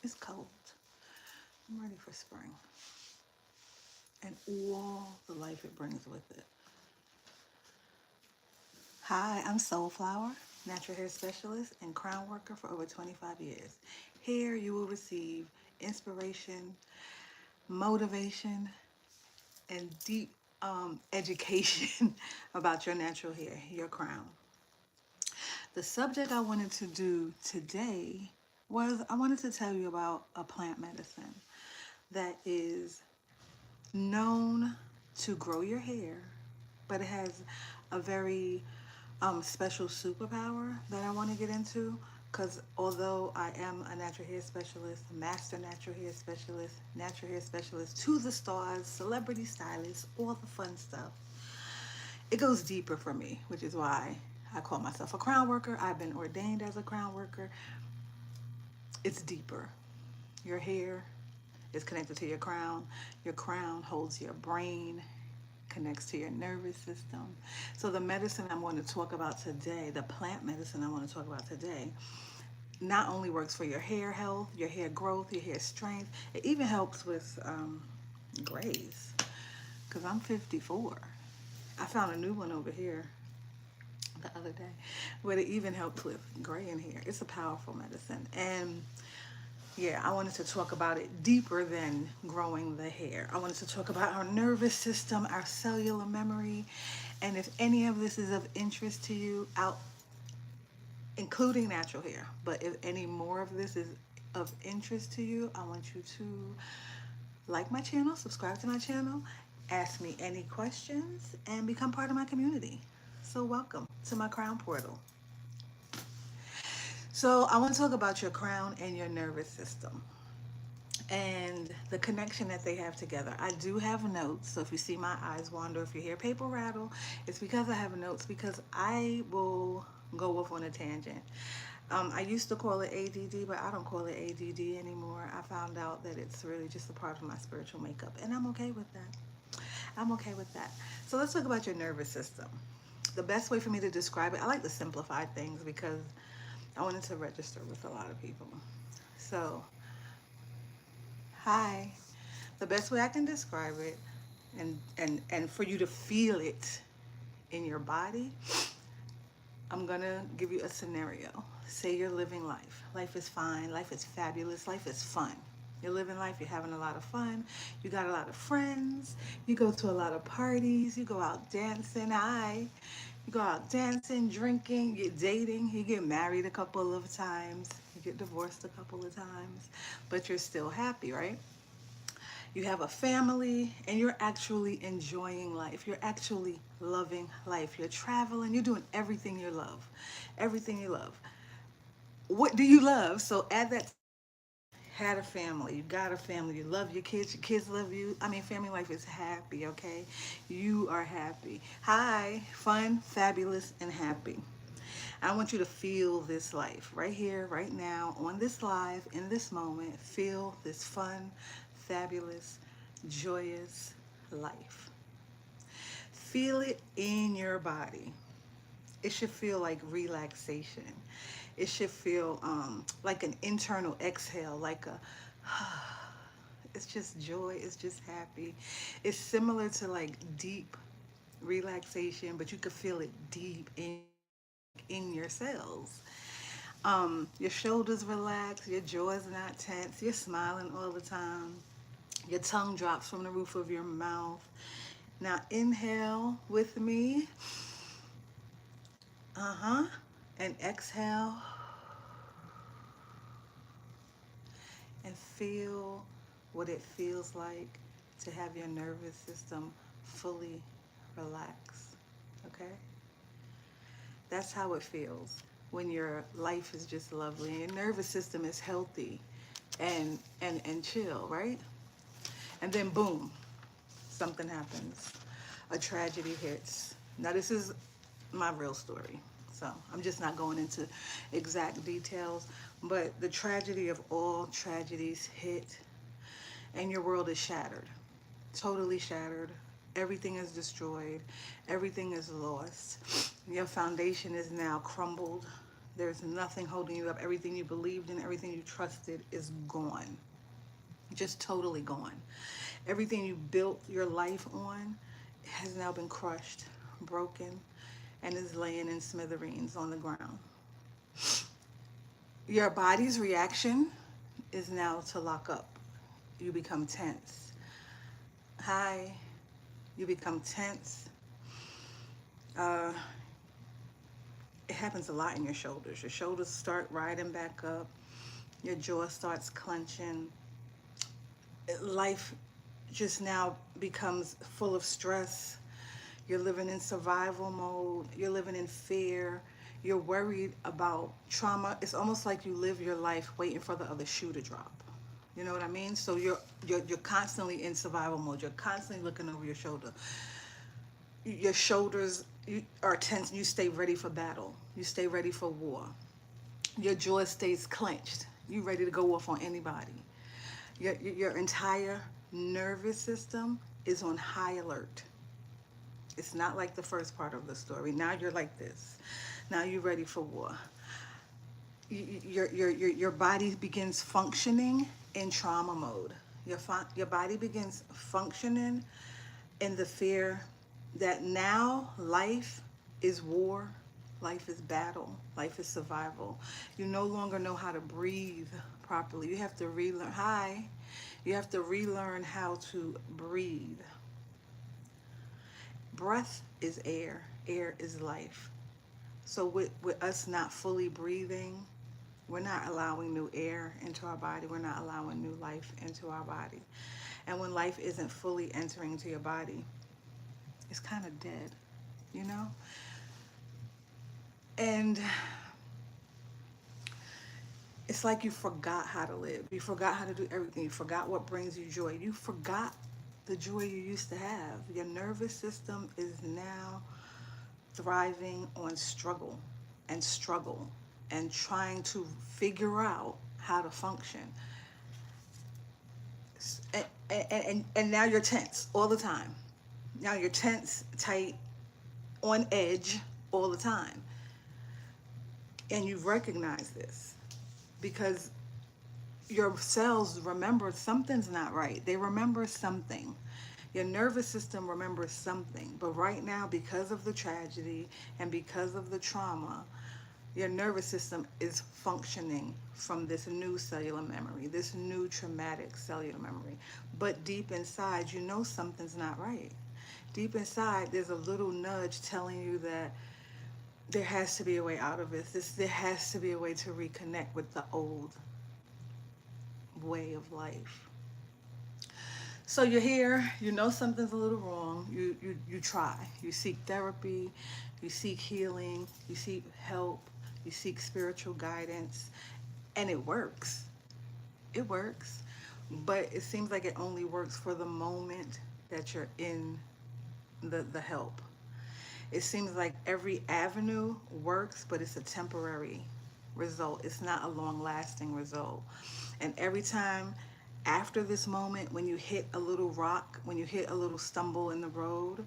It's cold. I'm ready for spring and all the life it brings with it. Hi, I'm SoulFlower, natural hair specialist and crown worker for over 25 years. Here you will receive inspiration, motivation, and deep education about your natural hair, your crown. The subject I wanted to do today was I wanted to tell you about a plant medicine that is known to grow your hair, but it has a very special superpower that I want to get into. Because although I am a natural hair specialist, master natural hair specialist to the stars, celebrity stylist, all the fun stuff, it goes deeper for me, which is why I call myself a crown worker. I've been ordained as a crown worker. It's deeper. Your hair is connected to your crown. Your crown holds your brain, connects to your nervous system. So the medicine I'm going to talk about today, the plant medicine I want to talk about today, not only works for your hair health, your hair growth, your hair strength, it even helps with grays. Because I'm 54. I found a new one over here the other day, but it even helps with gray in hair. It's a powerful medicine. And yeah, I wanted to talk about it deeper than growing the hair. I wanted to talk about our nervous system, our cellular memory, and if any of this is of interest to you, out including natural hair, but if any more of this is of interest to you, I want you to like my channel, subscribe to my channel, ask me any questions, and become part of my community. So welcome to my crown portal. So I want to talk about your crown and your nervous system and the connection that they have together. I do have notes, so if you see my eyes wander, if you hear paper rattle, it's because I have notes, because I will go off on a tangent. I used to call it ADD, but I don't call it ADD anymore. I found out that it's really just a part of my spiritual makeup, and I'm okay with that. I'm okay with that. So let's talk about your nervous system. The best way for me to describe it, I like to simplify things because I wanted to register with a lot of people. So, hi. The best way I can describe it, and for you to feel it in your body, I'm gonna give you a scenario. Say you're living life. Life is fine. Life is fabulous. Life is fun. You're living life. You're having a lot of fun. You got a lot of friends. You go to a lot of parties. You go out dancing. You go out dancing, drinking, you're dating. You get married a couple of times. You get divorced a couple of times. But you're still happy, right? You have a family and you're actually enjoying life. You're actually loving life. You're traveling. You're doing everything you love. Everything you love. What do you love? So add that. Had a family. You got a family. You love your kids. Your kids love you. I mean, family life is happy, okay? You are happy. Hi, fun, fabulous, and happy. I want you to feel this life right here, right now, on this live, in this moment. Feel this fun, fabulous, joyous life. Feel it in your body. It should feel like relaxation. It should feel like an internal exhale, like a, it's just joy, it's just happy. It's similar to like deep relaxation, but you could feel it deep in your cells. Your shoulders relax, your jaw is not tense, you're smiling all the time. Your tongue drops from the roof of your mouth. Now inhale with me. Uh-huh. And exhale and feel what it feels like to have your nervous system fully relaxed. Okay? That's how it feels when your life is just lovely and your nervous system is healthy and chill, right? And then boom, something happens. A tragedy hits. Now this is my real story. So I'm just not going into exact details, but the tragedy of all tragedies hit and your world is shattered, totally shattered. Everything is destroyed. Everything is lost. Your foundation is now crumbled There's nothing holding you up. Everything you believed in, everything you trusted is gone. Just totally gone. Everything you built your life on has now been crushed, broken, and is laying in smithereens on the ground. Your body's reaction is now to lock up. You become tense. Hi, you become tense. Uh, it happens a lot in your shoulders. Your shoulders start riding back up. Your jaw starts clenching. Life just now becomes full of stress. You're living in survival mode. You're living in fear. You're worried about trauma. It's almost like you live your life waiting for the other shoe to drop. You know what I mean? So you're constantly in survival mode. You're constantly looking over your shoulder. Your shoulders are tense. You stay ready for battle. You stay ready for war. Your jaw stays clenched. You ready to go off on anybody. Your entire nervous system is on high alert. It's not like the first part of the story. Now you're like this. Now you're ready for war. Your body begins functioning in trauma mode. Your body begins functioning in the fear that now life is war, life is battle, life is survival. You no longer know how to breathe properly. You have to relearn. Hi. You have to relearn how to breathe. Breath is air. Air is life. So with us not fully breathing, we're not allowing new air into our body. We're not allowing new life into our body. And when life isn't fully entering into your body, it's kind of dead, you know? And it's like you forgot how to live. You forgot how to do everything. You forgot what brings you joy. You forgot the joy you used to have. Your nervous system is now thriving on struggle and trying to figure out how to function. And now you're tense all the time. Now you're tense, tight, on edge all the time. And you recognize this because your cells remember something's not right. They remember something. Your nervous system remembers something. But right now, because of the tragedy and because of the trauma, your nervous system is functioning from this new cellular memory, this new traumatic cellular memory. But deep inside, you know something's not right. Deep inside, there's a little nudge telling you that there has to be a way out of this. There has to be a way to reconnect with the old way of life. So you're here, you know something's a little wrong, you try. You seek therapy, you seek healing, you seek help, you seek spiritual guidance, and it works. It works. But it seems like it only works for the moment that you're in the help. It seems like every avenue works, but it's a temporary result. It's not a long lasting result. And every time after this moment, when you hit a little rock, when you hit a little stumble in the road,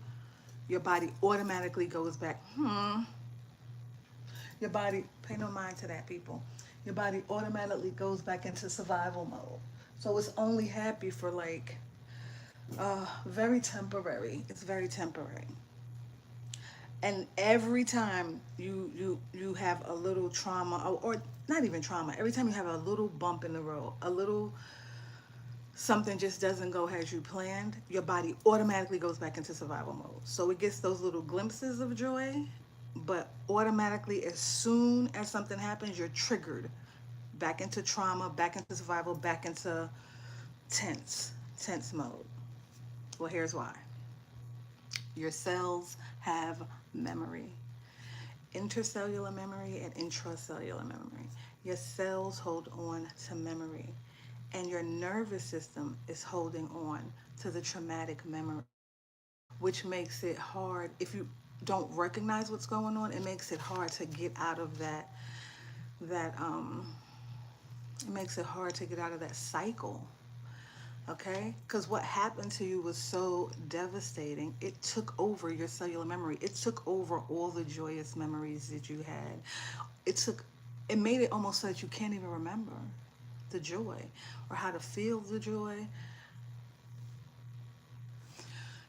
your body automatically goes back, Your body, pay no mind to that, people. Your body automatically goes back into survival mode. So it's only happy for like very temporary. It's very temporary. And every time you have a little trauma or not even trauma, every time you have a little bump in the road, a little something just doesn't go as you planned, your body automatically goes back into survival mode. So it gets those little glimpses of joy, but automatically as soon as something happens, you're triggered back into trauma, back into survival, back into tense mode. Well, here's why. Your cells have memory, intercellular memory and intracellular memory. Your cells hold on to memory, and your nervous system is holding on to the traumatic memory, which makes it hard. If you don't recognize what's going on, it makes it hard to get out of that it makes it hard to get out of that cycle. Okay, because what happened to you was so devastating. It took over your cellular memory. It took over all the joyous memories that you had. It took it made it almost so that you can't even remember the joy or how to feel the joy,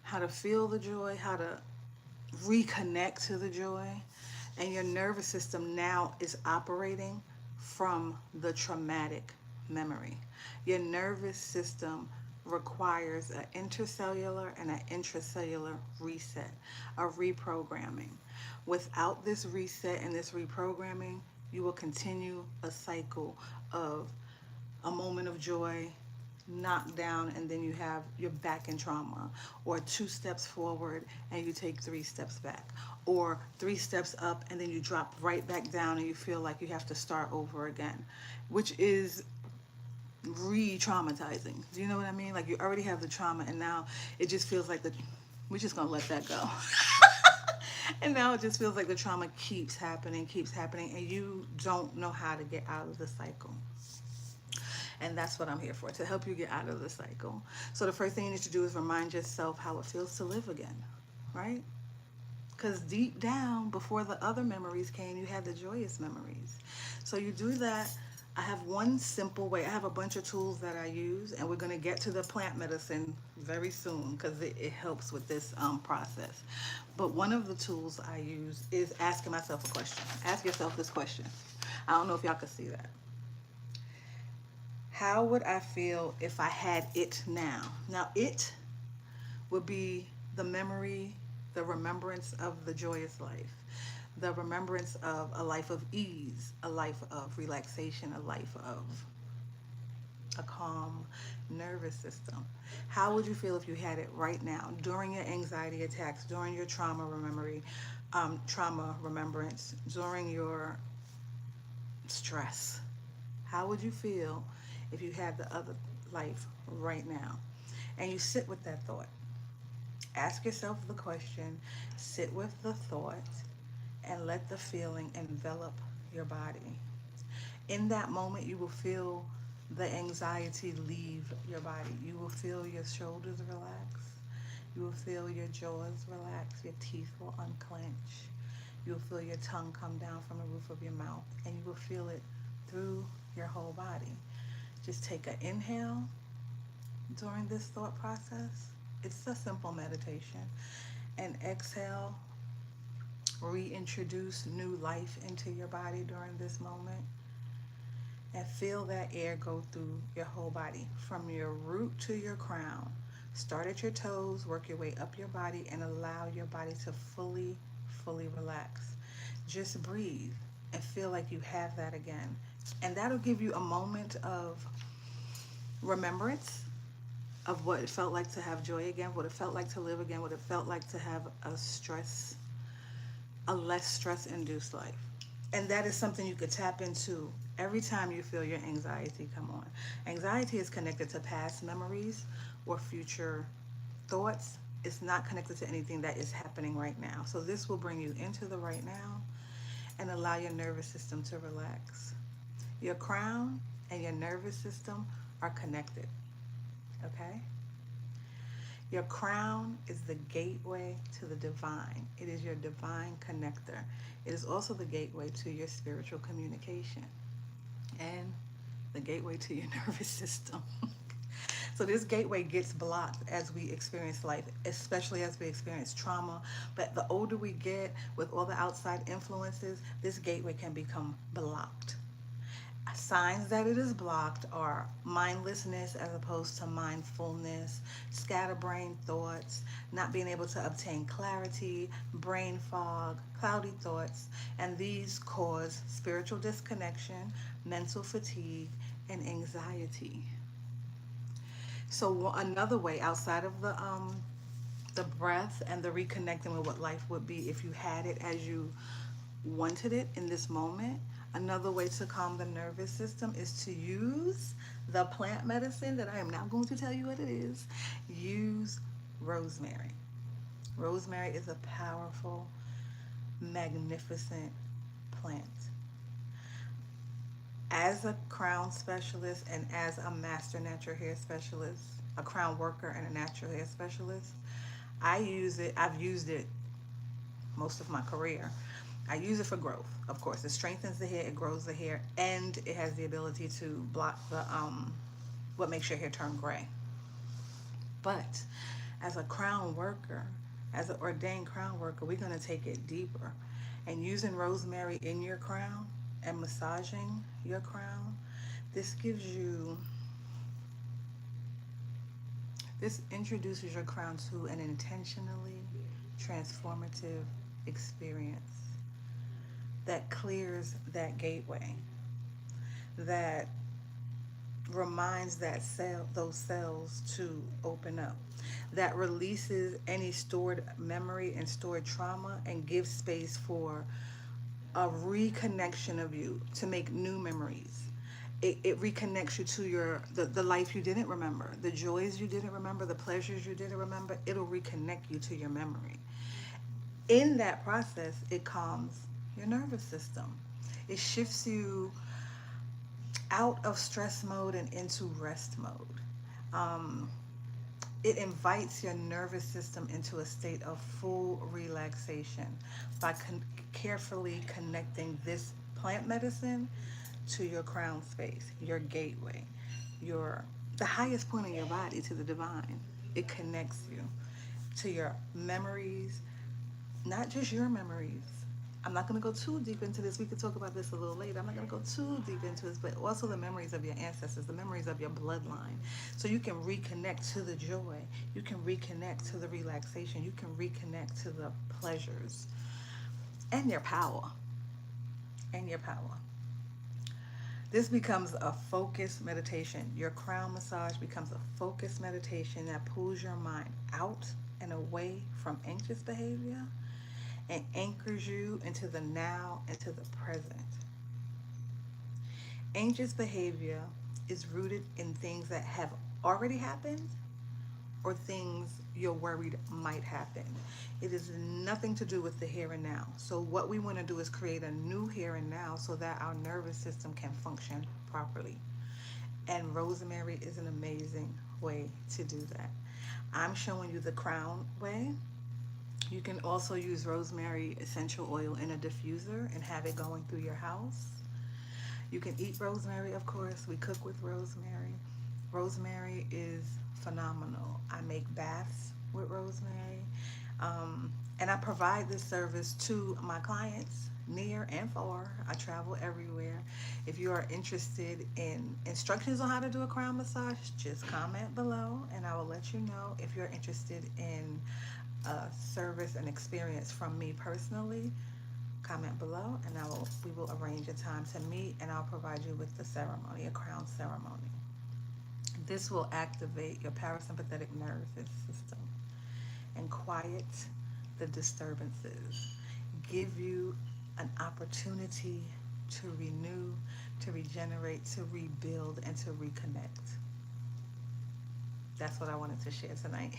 how to reconnect to the joy. And your nervous system now is operating from the traumatic memory. Your nervous system requires an intercellular and an intracellular reset, a reprogramming. Without this reset and this reprogramming, you will continue a cycle of a moment of joy, knocked down, and then you're back in trauma, or 2 steps forward and you take 3 steps back, or 3 steps up and then you drop right back down and you feel like you have to start over again, which is re-traumatizing. Do you know what I mean? Like, you already have the trauma and now it just feels like we're just gonna let that go. And now it just feels like the trauma keeps happening, and you don't know how to get out of the cycle. And that's what I'm here for, to help you get out of the cycle. So the first thing you need to do is remind yourself how it feels to live again, right? Because deep down, before the other memories came, you had the joyous memories. So you do that. I have one simple way. I have a bunch of tools that I use, and we're going to get to the plant medicine very soon because it helps with this process. But one of the tools I use is asking myself a question. Ask yourself this question. I don't know if y'all can see that. How would I feel if I had it now? Now, it would be the memory, the remembrance of the joyous life, the remembrance of a life of ease, a life of relaxation, a life of a calm nervous system. How would you feel if you had it right now during your anxiety attacks, during your trauma remembrance, during your stress? How would you feel if you had the other life right now? And you sit with that thought. Ask yourself the question, sit with the thought, and let the feeling envelop your body. In that moment, you will feel the anxiety leave your body. You will feel your shoulders relax. You will feel your jaws relax. Your teeth will unclench. You will feel your tongue come down from the roof of your mouth, and you will feel it through your whole body. Just take an inhale during this thought process. It's a simple meditation. And exhale, reintroduce new life into your body during this moment. And feel that air go through your whole body, from your root to your crown. Start at your toes, work your way up your body, and allow your body to fully relax. Just breathe and feel like you have that again. And that'll give you a moment of remembrance of what it felt like to have joy again, what it felt like to live again, what it felt like to have a less stress induced life. And that is something you could tap into every time you feel your anxiety come on. Anxiety is connected to past memories or future thoughts. It's not connected to anything that is happening right now. So this will bring you into the right now and allow your nervous system to relax. Your crown and your nervous system are connected, okay? Your crown is the gateway to the divine. It is your divine connector. It is also the gateway to your spiritual communication and the gateway to your nervous system. So this gateway gets blocked as we experience life, especially as we experience trauma. But the older we get with all the outside influences, this gateway can become blocked. Signs that it is blocked are mindlessness as opposed to mindfulness, scatterbrained thoughts, not being able to obtain clarity, brain fog, cloudy thoughts, and these cause spiritual disconnection, mental fatigue, and anxiety. So another way outside of the breath and the reconnecting with what life would be if you had it as you wanted it in this moment. Another way to calm the nervous system is to use the plant medicine that I am now going to tell you what it is. Use rosemary. Rosemary is a powerful, magnificent plant. As a crown specialist and as a master natural hair specialist, a crown worker and a natural hair specialist, I use it. I've used it most of my career. I use it for growth, of course. It strengthens the hair, it grows the hair, and it has the ability to block the what makes your hair turn gray. But as a crown worker, as an ordained crown worker, we're going to take it deeper. And using rosemary in your crown and massaging your crown, this gives you, this introduces your crown to an intentionally transformative experience that clears that gateway, that reminds that cell, those cells to open up, that releases any stored memory and stored trauma and gives space for a reconnection of you to make new memories. It reconnects you to the life you didn't remember, the joys you didn't remember, the pleasures you didn't remember. It'll reconnect you to your memory. In that process, it calms your nervous system. It shifts you out of stress mode and into rest mode. Um, it invites your nervous system into a state of full relaxation by carefully connecting this plant medicine to your crown space, your gateway, your the highest point in your body, to the divine. It connects you to your memories, not just your memories. I'm not going to go too deep into this. We could talk about this a little later. I'm not going to go too deep into this, but also the memories of your ancestors, the memories of your bloodline. So you can reconnect to the joy. You can reconnect to the relaxation. You can reconnect to the pleasures and your power. And your power. This becomes a focused meditation. Your crown massage becomes a focused meditation that pulls your mind out and away from anxious behavior and anchors you into the now, into the present. Anxious behavior is rooted in things that have already happened or things you're worried might happen. It is nothing to do with the here and now. So what we want to do is create a new here and now so that our nervous system can function properly. And rosemary is an amazing way to do that. I'm showing you the crown way. You can also use rosemary essential oil in a diffuser and have it going through your house. You can eat rosemary, of course. We cook with rosemary. Rosemary is phenomenal. I make baths with rosemary. And I provide this service to my clients near and far. I travel everywhere. If you are interested in instructions on how to do a crown massage, just comment below and I will let you know. If you're interested in a service and experience from me personally, comment below and we will arrange a time to meet and I'll provide you with the ceremony, a crown ceremony. This will activate your parasympathetic nervous system and quiet the disturbances, give you an opportunity to renew, to regenerate, to rebuild, and to reconnect. That's what I wanted to share tonight.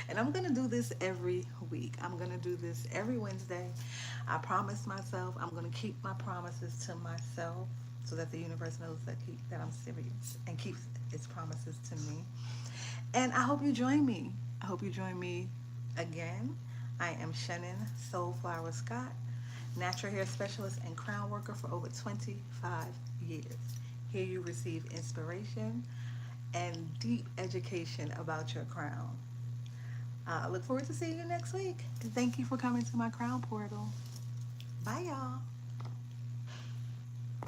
And I'm going to do this every week. I'm going to do this every Wednesday. I promised myself I'm going to keep my promises to myself so that the universe knows that I'm serious and keeps its promises to me. And I hope you join me. I hope you join me again. I am Shannon SoulFlower Scott, natural hair specialist and crown worker for over 25 years. Here you receive inspiration and deep education about your crown. I look forward to seeing you next week. And thank you for coming to my crown portal. Bye, y'all.